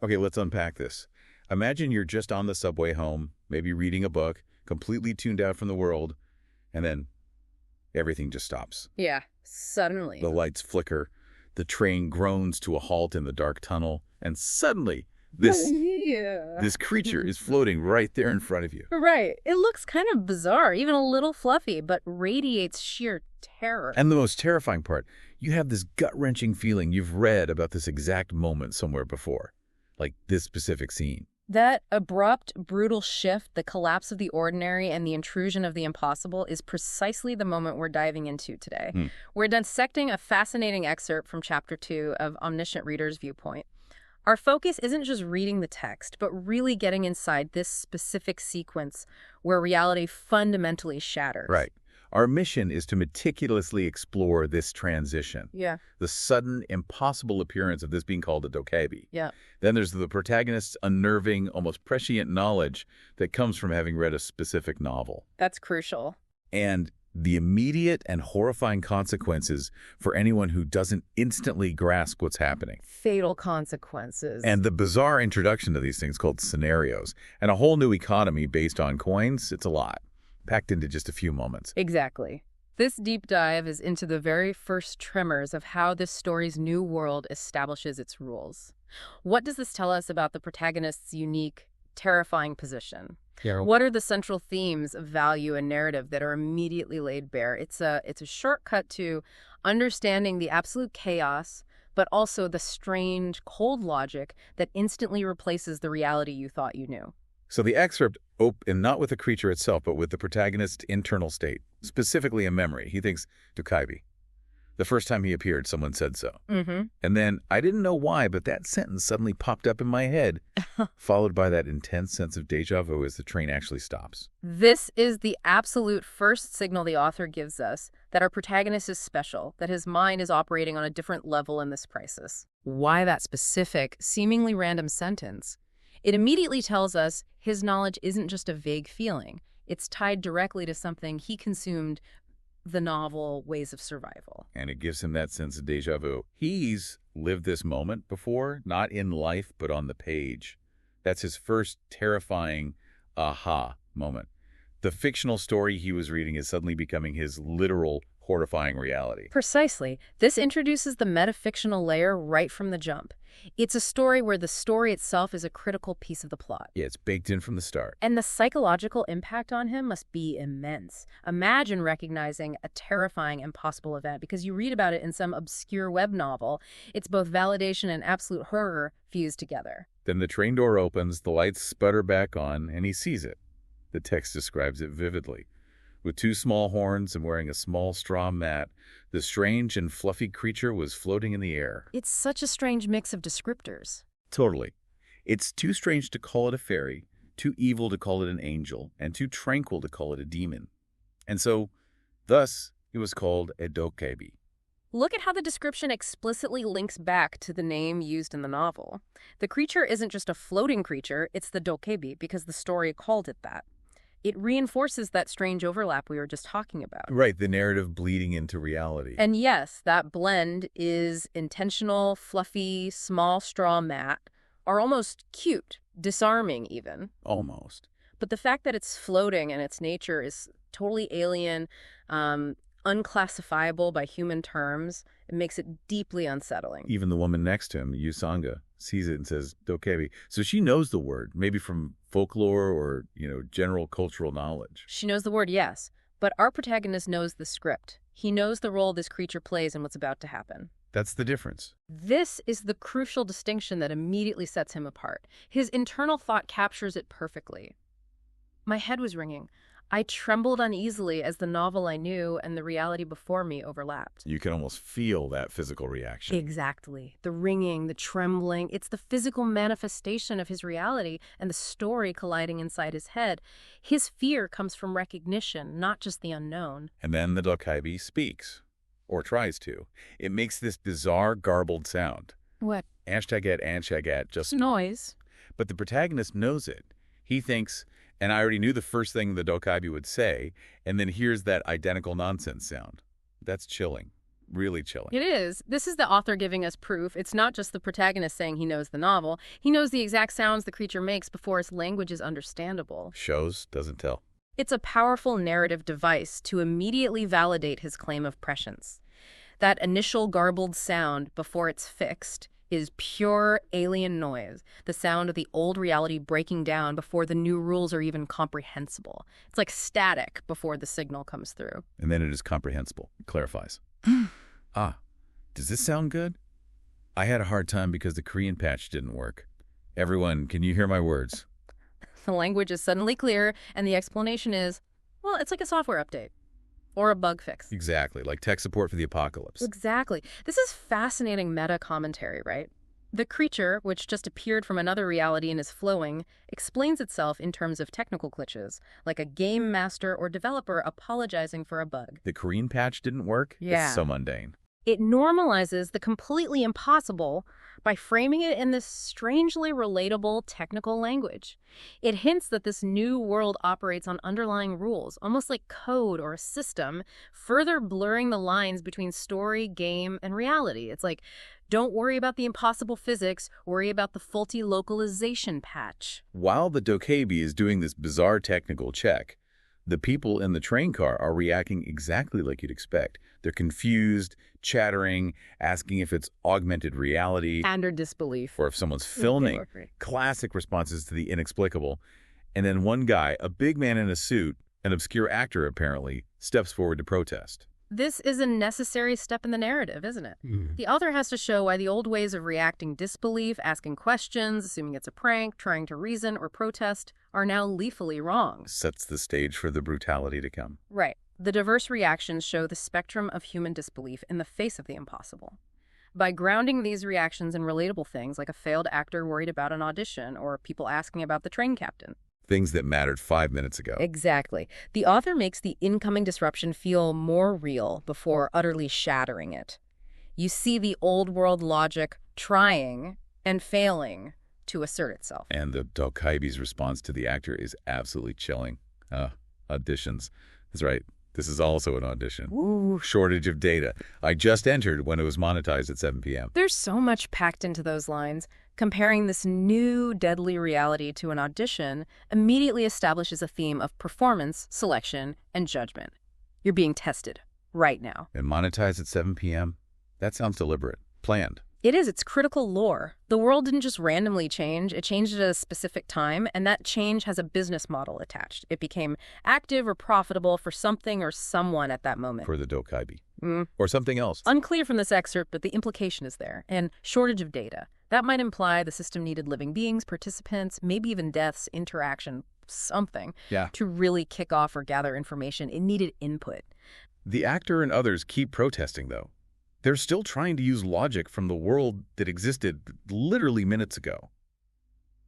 Okay, let's unpack this. Imagine you're just on the subway home, maybe reading a book, completely tuned out from the world, and then everything just stops. Yeah, suddenly. The lights flicker, the train groans to a halt in the dark tunnel, and suddenly this Yeah. this creature is floating right there in front of you. Right. It looks kind of bizarre, even a little fluffy, but radiates sheer terror. And the most terrifying part, you have this gut-wrenching feeling you've read about this exact moment somewhere before, like this specific scene. That abrupt, brutal shift, the collapse of the ordinary and the intrusion of the impossible is precisely the moment we're diving into today. We're dissecting a fascinating excerpt from Chapter 2 of Omniscient Reader's Viewpoint. Our focus isn't just reading the text, but really getting inside this specific sequence where reality fundamentally shatters. Right. Our mission is to meticulously explore this transition. Yeah. The sudden, impossible appearance of this being called a Dokkaebi. Yeah. Then there's the protagonist's unnerving, almost prescient knowledge that comes from having read a specific novel. That's crucial. And the immediate and horrifying consequences for anyone who doesn't instantly grasp what's happening. Fatal consequences. And the bizarre introduction to these things called scenarios. And a whole new economy based on coins, it's a lot, packed into just a few moments. Exactly. This deep dive is into the very first tremors of how this story's new world establishes its rules. What does this tell us about the protagonist's unique, terrifying position? Yeah. What are the central themes of value and narrative that are immediately laid bare? It's a shortcut to understanding the absolute chaos, but also the strange, cold logic that instantly replaces the reality you thought you knew. So the excerpt opened not with the creature itself, but with the protagonist's internal state, specifically a memory. He thinks, Dokkaebi. The first time he appeared, someone said so. And then, I didn't know why, but that sentence suddenly popped up in my head, followed by that intense sense of deja vu as the train actually stops. This is the absolute first signal the author gives us that our protagonist is special, that his mind is operating on a different level in this crisis. Why that specific, seemingly random sentence? It immediately tells us his knowledge isn't just a vague feeling. It's tied directly to something he consumed, the novel Ways of Survival. And it gives him that sense of deja vu. He's lived this moment before, not in life, but on the page. That's his first terrifying aha moment. The fictional story he was reading is suddenly becoming his literal, horrifying reality. Precisely. This introduces the metafictional layer right from the jump. It's a story where the story itself is a critical piece of the plot. Yeah, it's baked in from the start. And the psychological impact on him must be immense. Imagine recognizing a terrifying, impossible event because you read about it in some obscure web novel. It's both validation and absolute horror fused together. Then the train door opens, the lights sputter back on, and he sees it. The text describes it vividly. With two small horns and wearing a small straw mat, the strange and fluffy creature was floating in the air. It's such a strange mix of descriptors. Totally. It's too strange to call it a fairy, too evil to call it an angel, and too tranquil to call it a demon. And so, thus, it was called a Dokkaebi. Look at how the description explicitly links back to the name used in the novel. The creature isn't just a floating creature, it's the Dokkaebi because the story called it that. It reinforces that strange overlap we were just talking about. Right, the narrative bleeding into reality. And yes, that blend is intentional, fluffy, small straw mat, or almost cute, disarming even. Almost. But the fact that it's floating and its nature is totally alien, unclassifiable by human terms, it makes it deeply unsettling. Even the woman next to him, Yusanga, sees it and says, Dokkaebi. So she knows the word, maybe from folklore or, general cultural knowledge. She knows the word, yes, but our protagonist knows the script. He knows the role this creature plays in what's about to happen. That's the difference. This is the crucial distinction that immediately sets him apart. His internal thought captures it perfectly. My head was ringing. I trembled uneasily as the novel I knew and the reality before me overlapped. You can almost feel that physical reaction. Exactly. The ringing, the trembling, it's the physical manifestation of his reality and the story colliding inside his head. His fear comes from recognition, not just the unknown. And then the Dokkaebi speaks, or tries to. It makes this bizarre, garbled sound. What? Anshagat, just noise. But the protagonist knows it. He thinks, and I already knew the first thing the Dokkaebi would say, and then here's that identical nonsense sound. That's chilling. really chilling. It is. This is the author giving us proof. It's not just the protagonist saying he knows the novel. He knows the exact sounds the creature makes before its language is understandable. Shows, doesn't tell. It's a powerful narrative device to immediately validate his claim of prescience. That initial garbled sound before it's fixed is pure alien noise, the sound of the old reality breaking down before the new rules are even comprehensible. It's like static before the signal comes through. And then it is comprehensible. It clarifies. Does this sound good? I had a hard time because the Korean patch didn't work. Everyone, can you hear my words? The language is suddenly clear, and the explanation is, well, it's like a software update. Or a bug fix. Exactly, like tech support for the apocalypse. Exactly. This is fascinating meta-commentary, right? The creature, which just appeared from another reality and is flowing, explains itself in terms of technical glitches, like a game master or developer apologizing for a bug. The Korean patch didn't work? Yeah. It's so mundane. It normalizes the completely impossible by framing it in this strangely relatable technical language. It hints that this new world operates on underlying rules, almost like code or a system, further blurring the lines between story, game, and reality. It's like, don't worry about the impossible physics, worry about the faulty localization patch. While the Dokkaebi is doing this bizarre technical check, the people in the train car are reacting exactly like you'd expect. They're confused, chattering, asking if it's augmented reality. And/or disbelief. Or if someone's filming. Classic responses to the inexplicable. And then one guy, a big man in a suit, an obscure actor apparently, steps forward to protest. This is a necessary step in the narrative, isn't it? The author has to show why the old ways of reacting disbelief, asking questions, assuming it's a prank, trying to reason or protest, are now lethally wrong. Sets the stage for the brutality to come. Right. The diverse reactions show the spectrum of human disbelief in the face of the impossible. By grounding these reactions in relatable things like a failed actor worried about an audition or people asking about the train captain. Things that mattered 5 minutes ago. Exactly. The author makes the incoming disruption feel more real before utterly shattering it. You see the old world logic trying and failing to assert itself. And the Dokkaebi's response to the actor is absolutely chilling. Auditions. That's right. This is also an audition. Ooh. Shortage of data. I just entered when it was monetized at 7 p.m. There's so much packed into those lines. Comparing this new deadly reality to an audition immediately establishes a theme of performance, selection, and judgment. You're being tested right now. And monetized at 7 p.m.? That sounds deliberate. Planned. It is. It's critical lore. The world didn't just randomly change. It changed at a specific time, and that change has a business model attached. It became active or profitable for something or someone at that moment. For the Dokkaebi. Or something else. Unclear from this excerpt, but the implication is there. And shortage of data. That might imply the system needed living beings, participants, maybe even deaths, interaction, something. Yeah. To really kick off or gather information. It needed input. The actor and others keep protesting, though. They're still trying to use logic from the world that existed literally minutes ago.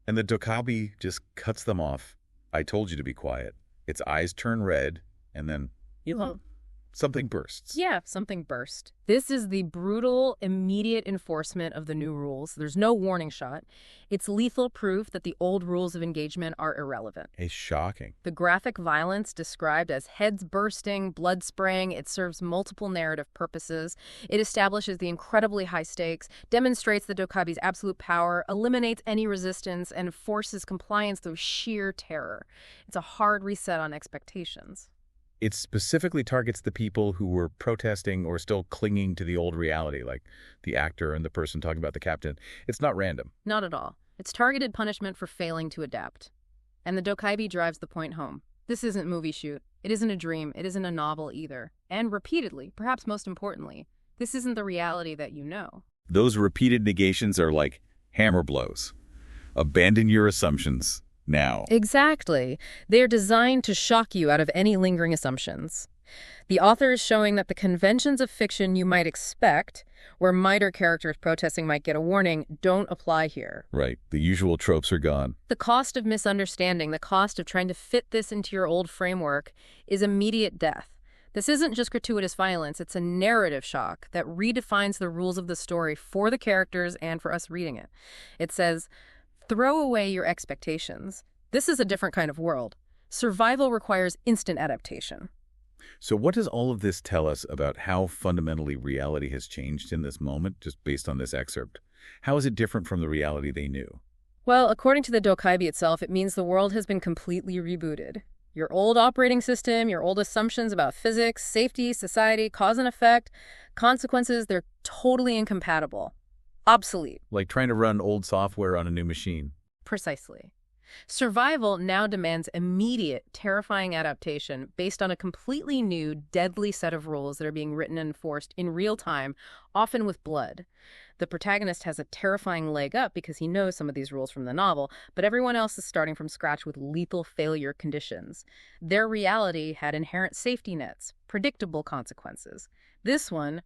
And the Dokkaebi just cuts them off. I told you to be quiet. Its eyes turn red, and then something bursts. Yeah, something burst. This is the brutal, immediate enforcement of the new rules. There's no warning shot. It's lethal proof that the old rules of engagement are irrelevant. It's shocking. The graphic violence described as heads bursting, blood spraying, it serves multiple narrative purposes. It establishes the incredibly high stakes, demonstrates the Dokkaebi's absolute power, eliminates any resistance, and forces compliance through sheer terror. It's a hard reset on expectations. It specifically targets the people who were protesting or still clinging to the old reality, like the actor and the person talking about the captain. It's not random. Not at all. It's targeted punishment for failing to adapt. And the Dokkaebi drives the point home. This isn't movie shoot. It isn't a dream. It isn't a novel either. And repeatedly, perhaps most importantly, this isn't the reality that you know. Those repeated negations are like hammer blows. Abandon your assumptions. Now. Exactly. They're designed to shock you out of any lingering assumptions. The author is showing that the conventions of fiction you might expect, where minor characters protesting might get a warning, don't apply here. Right. The usual tropes are gone. The cost of misunderstanding, the cost of trying to fit this into your old framework, is immediate death. This isn't just gratuitous violence, it's a narrative shock that redefines the rules of the story for the characters and for us reading it. It says, throw away your expectations. This is a different kind of world. Survival requires instant adaptation. So what does all of this tell us about how fundamentally reality has changed in this moment, just based on this excerpt? How is it different from the reality they knew? Well, according to the Dokkaebi itself, it means the world has been completely rebooted. Your old operating system, your old assumptions about physics, safety, society, cause and effect, consequences, they're totally incompatible. Obsolete. Like trying to run old software on a new machine. Precisely. Survival now demands immediate, terrifying adaptation based on a completely new, deadly set of rules that are being written and enforced in real time, often with blood. The protagonist has a terrifying leg up because he knows some of these rules from the novel, but everyone else is starting from scratch with lethal failure conditions. Their reality had inherent safety nets, predictable consequences. This one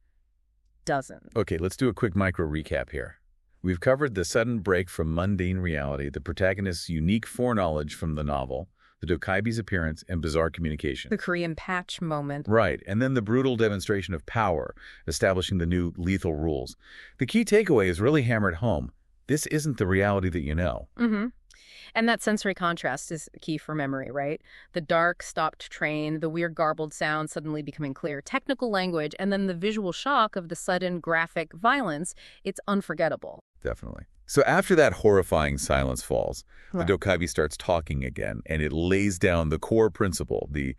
doesn't. Okay, let's do a quick micro recap here. We've covered the sudden break from mundane reality, the protagonist's unique foreknowledge from the novel, the Dokkaebi's appearance, and bizarre communication. The Korean patch moment. Right, and then the brutal demonstration of power, establishing the new lethal rules. The key takeaway is really hammered home. This isn't the reality that you know. Mm-hmm. And that sensory contrast is key for memory, right? The dark, stopped train, the weird garbled sound suddenly becoming clear, technical language, and then the visual shock of the sudden graphic violence, it's unforgettable. Definitely. So after that horrifying silence falls, Right. the Dokkaebi starts talking again, and it lays down the core principle, the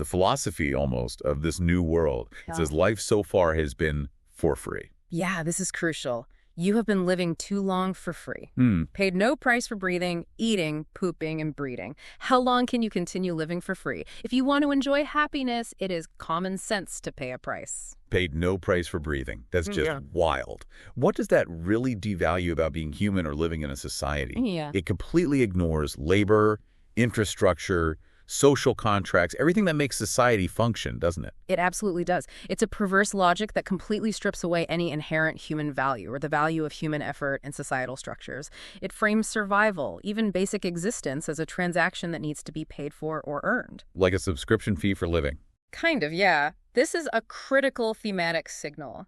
philosophy almost of this new world. Yeah. It says life so far has been for free. Yeah, this is crucial. You have been living too long for free. Paid no price for breathing, eating, pooping, and breeding. How long can you continue living for free? If you want to enjoy happiness, it is common sense to pay a price. Paid no price for breathing. That's just wild. What does that really devalue about being human or living in a society? Yeah. It completely ignores labor, infrastructure, social contracts, everything that makes society function, doesn't it? It absolutely does. It's a perverse logic that completely strips away any inherent human value or the value of human effort and societal structures. It frames survival, even basic existence, as a transaction that needs to be paid for or earned. Like a subscription fee for living. Kind of, yeah. This is a critical thematic signal.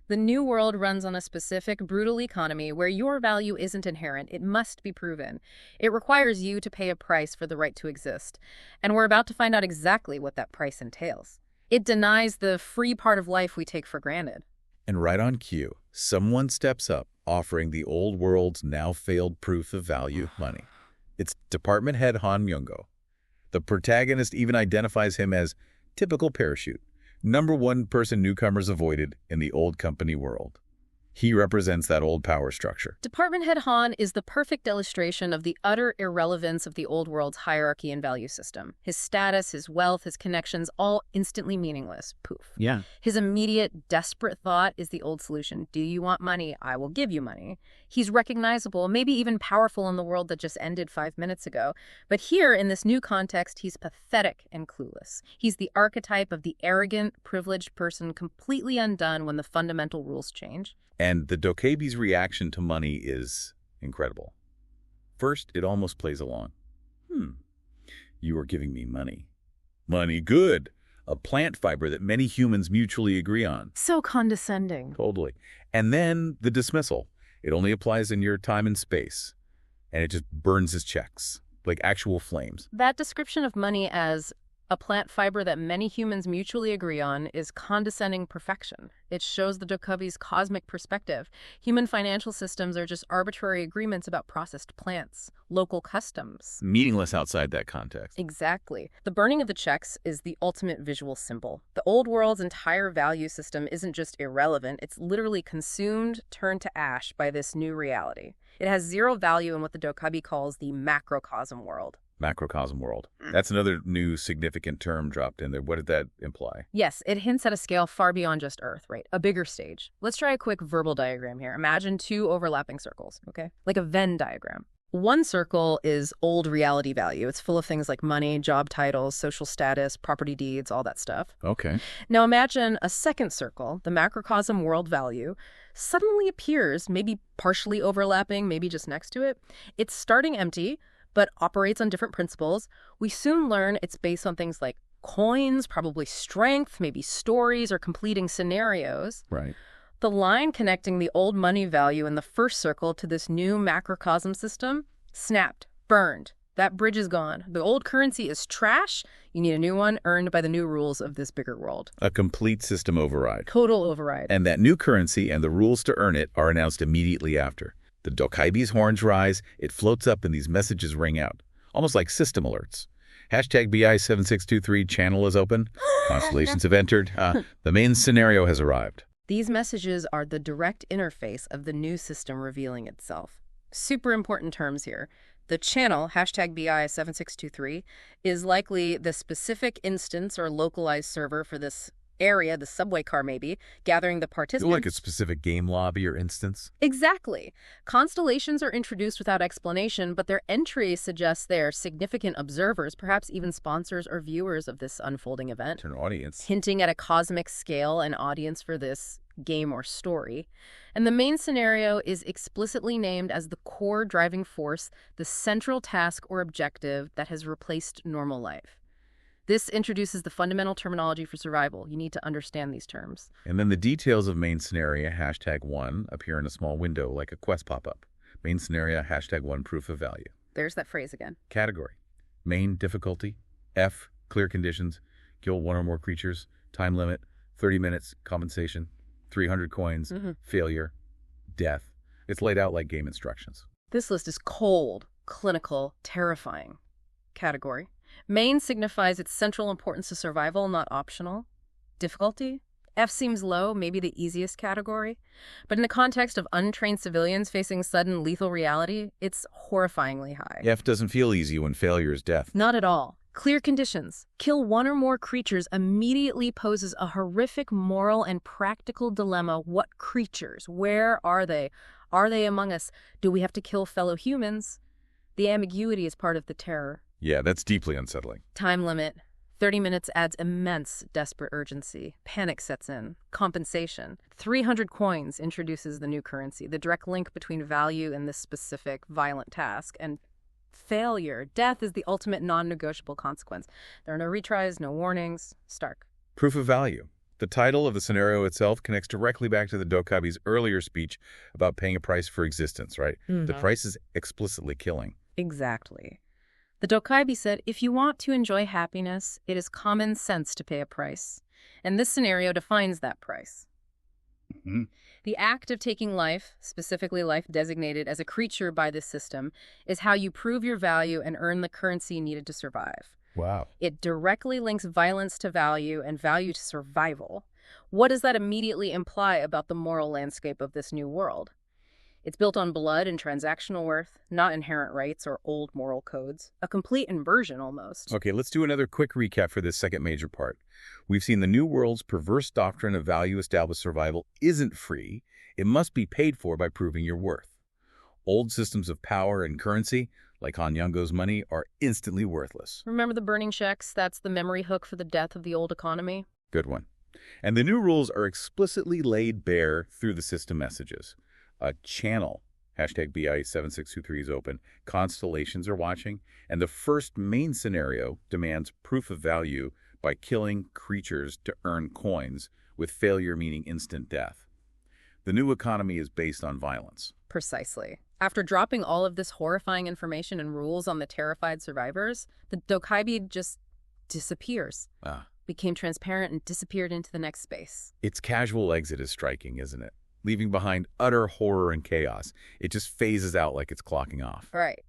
The new world runs on a specific, brutal economy where your value isn't inherent. It must be proven. It requires you to pay a price for the right to exist. And we're about to find out exactly what that price entails. It denies the free part of life we take for granted. And right on cue, someone steps up, offering the old world's now failed proof of value, money. It's Department Head Han Myung-go. The protagonist even identifies him as typical parachute. Number one person newcomers avoided in the old company world. He represents that old power structure. Department Head Han is the perfect illustration of the utter irrelevance of the old world's hierarchy and value system. His status, his wealth, his connections, all instantly meaningless. Poof. Yeah. His immediate, desperate thought is the old solution. Do you want money? I will give you money. He's recognizable, maybe even powerful in the world that just ended 5 minutes ago. But here, in this new context, he's pathetic and clueless. He's the archetype of the arrogant, privileged person completely undone when the fundamental rules change. And the Dokkaebi's reaction to money is incredible. First, it almost plays along. You are giving me money. Money, good. A plant fiber that many humans mutually agree on. So condescending. Totally. And then the dismissal. It only applies in your time and space. And it just burns his checks, like actual flames. That description of money as a plant fiber that many humans mutually agree on is condescending perfection. It shows the Dokkaebi's cosmic perspective. Human financial systems are just arbitrary agreements about processed plants, local customs. Meaningless outside that context. Exactly. The burning of the checks is the ultimate visual symbol. The old world's entire value system isn't just irrelevant, it's literally consumed, turned to ash by this new reality. It has zero value in what the Dokkaebi calls the macrocosm world. Macrocosm world. That's another new significant term dropped in there. What did that imply? Yes, it hints at a scale far beyond just Earth, right? A bigger stage. Let's try a quick verbal diagram here. Imagine two overlapping circles, okay? Like a Venn diagram. One circle is old reality value. It's full of things like money, job titles, social status, property deeds, all that stuff. Okay. Now imagine a second circle, the macrocosm world value, suddenly appears, maybe partially overlapping, maybe just next to it. It's starting empty, but operates on different principles. We soon learn it's based on things like coins, probably strength, maybe stories or completing scenarios. Right. The line connecting the old money value in the first circle to this new macrocosm system snapped, burned. That bridge is gone. The old currency is trash. You need a new one earned by the new rules of this bigger world. A complete system override. Total override. And that new currency and the rules to earn it are announced immediately after. The Dokkaebi's horns rise, it floats up, and these messages ring out, almost like system alerts. Hashtag BI7623 channel is open. Constellations have entered. The main scenario has arrived. These messages are the direct interface of the new system revealing itself. Super important terms here. The channel, hashtag BI7623, is likely the specific instance or localized server for this area, the subway car maybe, gathering the participants. Like a specific game lobby or instance? Exactly. Constellations are introduced without explanation, but their entry suggests they're significant observers, perhaps even sponsors or viewers of this unfolding event. An audience. Hinting at a cosmic scale and audience for this game or story. And the main scenario is explicitly named as the core driving force, the central task or objective that has replaced normal life. This introduces the fundamental terminology for survival. You need to understand these terms. And then the details of main scenario, hashtag 1, appear in a small window like a quest pop-up. Main scenario, hashtag 1, proof of value. There's that phrase again. Category. Main difficulty. F, clear conditions. Kill one or more creatures. Time limit, 30 minutes. Compensation, 300 coins. Failure, death. It's laid out like game instructions. This list is cold, clinical, terrifying. Category. Main signifies its central importance to survival, not optional. Difficulty? F seems low, maybe the easiest category. But in the context of untrained civilians facing sudden lethal reality, it's horrifyingly high. F doesn't feel easy when failure is death. Not at all. Clear conditions. Kill one or more creatures immediately poses a horrific moral and practical dilemma. What creatures? Where are they? Are they among us? Do we have to kill fellow humans? The ambiguity is part of the terror. Yeah, that's deeply unsettling. Time limit. 30 minutes adds immense desperate urgency. Panic sets in. Compensation. 300 coins introduces the new currency, the direct link between value and this specific violent task. And failure. Death is the ultimate non-negotiable consequence. There are no retries, no warnings. Stark. Proof of value. The title of the scenario itself connects directly back to the Dokkaebi's earlier speech about paying a price for existence, right? The price is explicitly killing. Exactly. The Dokkaebi said, if you want to enjoy happiness, it is common sense to pay a price. And this scenario defines that price. The act of taking life, specifically life designated as a creature by this system, is how you prove your value and earn the currency needed to survive. Wow. It directly links violence to value and value to survival. What does that immediately imply about the moral landscape of this new world? It's built on blood and transactional worth, not inherent rights or old moral codes. A complete inversion, almost. Okay, let's do another quick recap for this second major part. We've seen the New World's perverse doctrine of value-established survival isn't free. It must be paid for by proving your worth. Old systems of power and currency, like Han Yongo's money, are instantly worthless. Remember the burning checks? That's the memory hook for the death of the old economy. Good one. And the new rules are explicitly laid bare through the system messages. A channel, hashtag BI7623 is open, constellations are watching, and the first main scenario demands proof of value by killing creatures to earn coins, with failure meaning instant death. The new economy is based on violence. Precisely. After dropping all of this horrifying information and rules on the terrified survivors, the Dokkaebi just disappears. Became transparent and disappeared into the next space. Its casual exit is striking, isn't it? Leaving behind utter horror and chaos. It just phases out like it's clocking off. Right.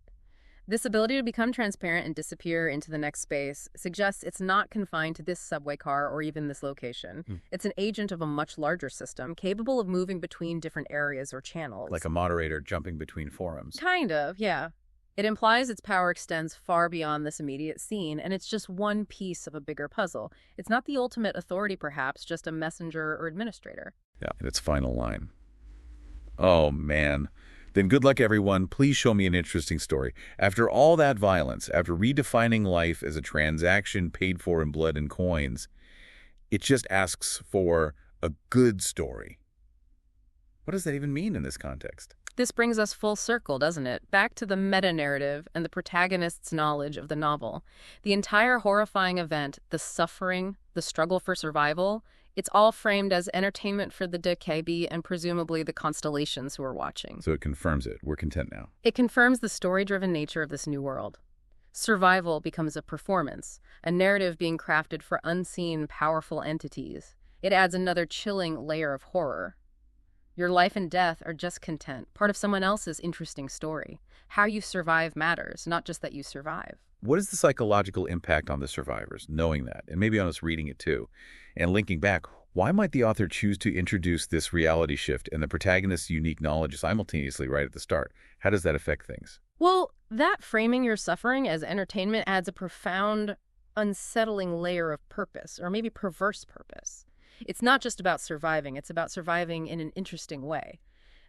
This ability to become transparent and disappear into the next space suggests it's not confined to this subway car or even this location. It's an agent of a much larger system, capable of moving between different areas or channels. Like a moderator jumping between forums. Kind of, yeah. It implies its power extends far beyond this immediate scene, and it's just one piece of a bigger puzzle. It's not the ultimate authority, perhaps, just a messenger or administrator. Yeah, and its final line. Oh, man. Then good luck, everyone. Please show me an interesting story. After all that violence, after redefining life as a transaction paid for in blood and coins, it just asks for a good story. What does that even mean in this context? This brings us full circle, doesn't it? Back to the meta-narrative and the protagonist's knowledge of the novel. The entire horrifying event, the suffering, the struggle for survival, it's all framed as entertainment for the Dokkaebi and presumably the constellations who are watching. So it confirms it. We're content now. It confirms the story-driven nature of this new world. Survival becomes a performance, a narrative being crafted for unseen, powerful entities. It adds another chilling layer of horror. Your life and death are just content, part of someone else's interesting story. How you survive matters, not just that you survive. What is the psychological impact on the survivors, knowing that, and maybe on us reading it too? And linking back, why might the author choose to introduce this reality shift and the protagonist's unique knowledge simultaneously right at the start? How does that affect things? Well, that framing your suffering as entertainment adds a profound, unsettling layer of purpose, or maybe perverse purpose. It's not just about surviving, it's about surviving in an interesting way.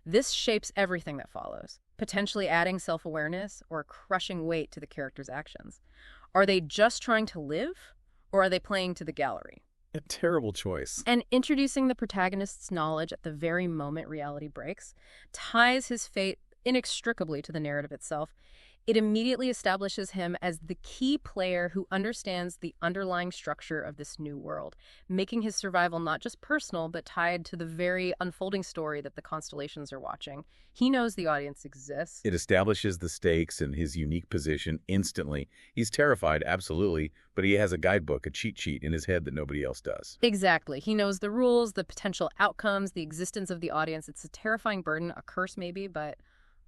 This shapes everything that follows, potentially adding self-awareness or crushing weight to the character's actions. Are they just trying to live, or are they playing to the gallery? A terrible choice. And introducing the protagonist's knowledge at the very moment reality breaks ties his fate inextricably to the narrative itself. It immediately establishes him as the key player who understands the underlying structure of this new world, making his survival not just personal, but tied to the very unfolding story that the constellations are watching. He knows the audience exists. It establishes the stakes and his unique position instantly. He's terrified, absolutely, but he has a guidebook, a cheat sheet in his head that nobody else does. Exactly. He knows the rules, the potential outcomes, the existence of the audience. It's a terrifying burden, a curse maybe, but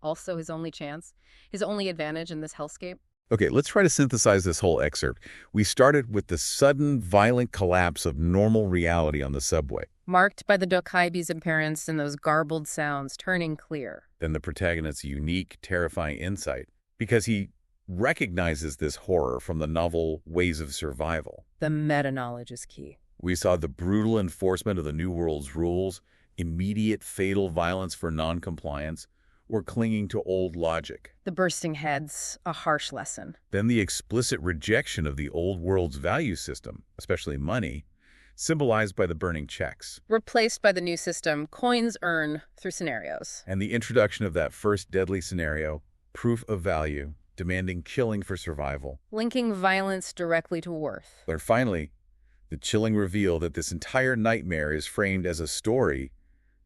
also his only chance, his only advantage in this hellscape. Okay, let's try to synthesize this whole excerpt. We started with the sudden, violent collapse of normal reality on the subway. Marked by the Dokkaebi's appearance and those garbled sounds turning clear. Then the protagonist's unique, terrifying insight, because he recognizes this horror from the novel Ways of Survival. The meta-knowledge is key. We saw the brutal enforcement of the New World's rules, immediate fatal violence for non-compliance, or clinging to old logic. The bursting heads, a harsh lesson. Then the explicit rejection of the old world's value system, especially money, symbolized by the burning checks. Replaced by the new system, coins earn through scenarios. And the introduction of that first deadly scenario, proof of value, demanding killing for survival. Linking violence directly to worth. Or finally, the chilling reveal that this entire nightmare is framed as a story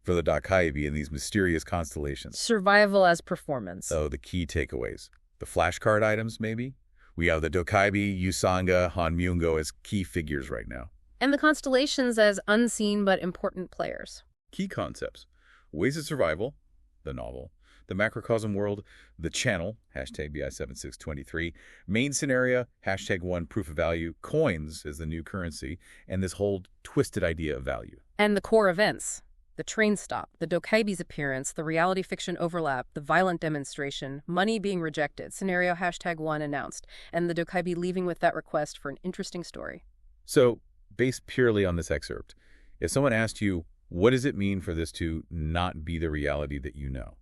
for the Dokkaebi and these mysterious constellations. Survival as performance. So the key takeaways. The flashcard items, maybe? We have the Dokkaebi, Yusanga, Hanmyungo as key figures right now. And the constellations as unseen but important players. Key concepts. Ways of Survival, the novel. The macrocosm world, the channel, hashtag BI7623. Main scenario, hashtag 1, proof of value. Coins as the new currency. And this whole twisted idea of value. And the core events. The train stop, the Dokkaebi's appearance, the reality fiction overlap, the violent demonstration, money being rejected, scenario hashtag 1 announced, and the Dokkaebi leaving with that request for an interesting story. So, based purely on this excerpt, if someone asked you, what does it mean for this to not be the reality that you know?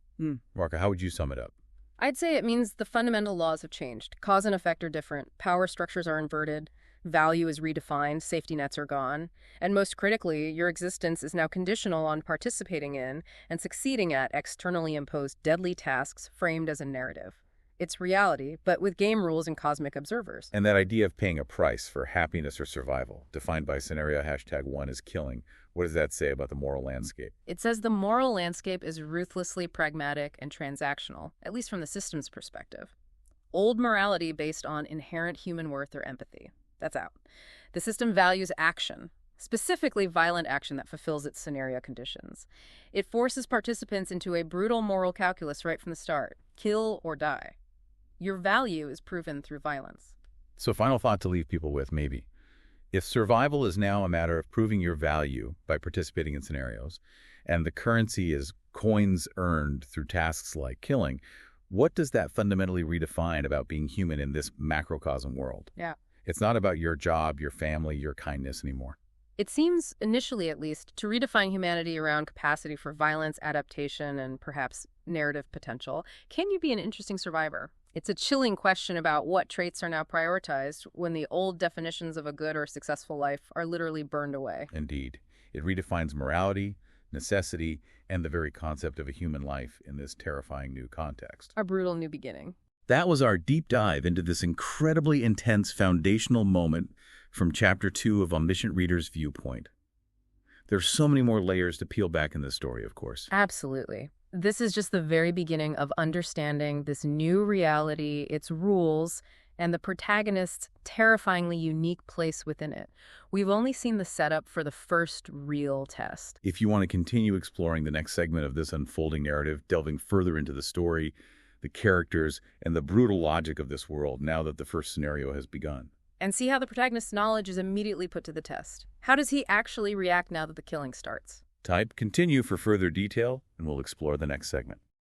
Marka, how would you sum it up? I'd say it means the fundamental laws have changed. Cause and effect are different. Power structures are inverted. Value is redefined, safety nets are gone, and most critically, your existence is now conditional on participating in and succeeding at externally imposed deadly tasks framed as a narrative. It's reality, but with game rules and cosmic observers. And that idea of paying a price for happiness or survival, defined by scenario hashtag 1 as killing, what does that say about the moral landscape? It says the moral landscape is ruthlessly pragmatic and transactional, at least from the system's perspective. Old morality based on inherent human worth or empathy. That's out. The system values action, specifically violent action that fulfills its scenario conditions. It forces participants into a brutal moral calculus right from the start. Kill or die. Your value is proven through violence. So final thought to leave people with, maybe. If survival is now a matter of proving your value by participating in scenarios, and the currency is coins earned through tasks like killing, what does that fundamentally redefine about being human in this macrocosm world? Yeah. It's not about your job, your family, your kindness anymore. It seems, initially at least, to redefine humanity around capacity for violence, adaptation, and perhaps narrative potential. Can you be an interesting survivor? It's a chilling question about what traits are now prioritized when the old definitions of a good or successful life are literally burned away. Indeed. It redefines morality, necessity, and the very concept of a human life in this terrifying new context. A brutal new beginning. That was our deep dive into this incredibly intense foundational moment from Chapter 2 of Omniscient Reader's Viewpoint. There's so many more layers to peel back in this story, of course. Absolutely. This is just the very beginning of understanding this new reality, its rules, and the protagonist's terrifyingly unique place within it. We've only seen the setup for the first real test. If you want to continue exploring the next segment of this unfolding narrative, delving further into the story, the characters, and the brutal logic of this world now that the first scenario has begun. And see how the protagonist's knowledge is immediately put to the test. How does he actually react now that the killing starts? Type continue for further detail, and we'll explore the next segment.